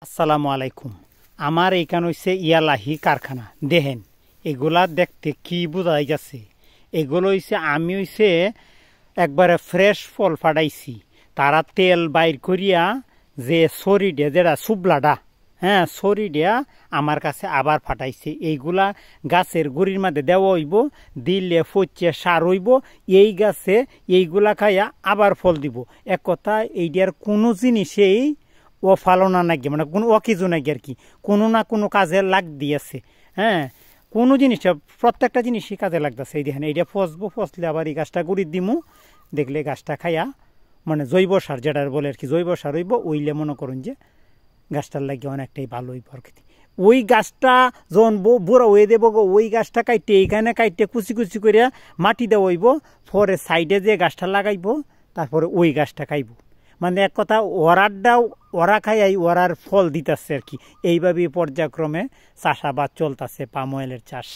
আসসালামু আলাইকুম। আমার এইখানে হচ্ছে ইয়ালাহি কারখানা। দেখেন এগুলা দেখতে কি বোঝা যাচ্ছে। এগুলো হচ্ছে আমি একবারে ফ্রেশ ফল ফাটাইছি। তারা তেল বাইর করিয়া যে সরিডে যেটা সুবলাডা, হ্যাঁ সরিডা আমার কাছে আবার ফাটাইছে। এইগুলা গাছের গুড়ির মধ্যে দেওয়া হইব, দিলে ফচ্ছে সার হইব। এই গাছে এইগুলা খাইয়া আবার ফল দিব। এক কথা এইটার কোনো জিনিসেই ও ফালনা নাকি, মানে কোনো অকিজু নাকি আর কি, কোনো না কোনো কাজে লাগ দিয়েছে। হ্যাঁ, কোনো জিনিসটা প্রত্যেকটা জিনিসই কাজে লাগতেছে। এই দেখেন এইটা ফসবো, ফসলে আবার এই গাছটা গুড়ি দিমু, দেখলে গাছটা খাইয়া মানে জৈব সার যেটা বলে আর কি, জৈব সার হইব। ওইলে মনে করুন যে গাছটার লাগে অনেকটাই ভালো হইব আর কি। ওই গাছটা যখন বুড়া হয়ে দেবো, ওই গাছটা কাইটে এইখানে কাইটে কুচি কুচি করিয়া মাটি দেওয়া হইব, পরে সাইডে যে গাছটা লাগাইব, তারপরে ওই গাছটা খাইব। মানে এক কথা ওরারটাও ওরা খাইয়াই ওরার ফল দিতেছে আর কি। এইভাবেই পর্যায়ক্রমে চাষাবাদ চলতেছে, পাম অয়েলের চাষ।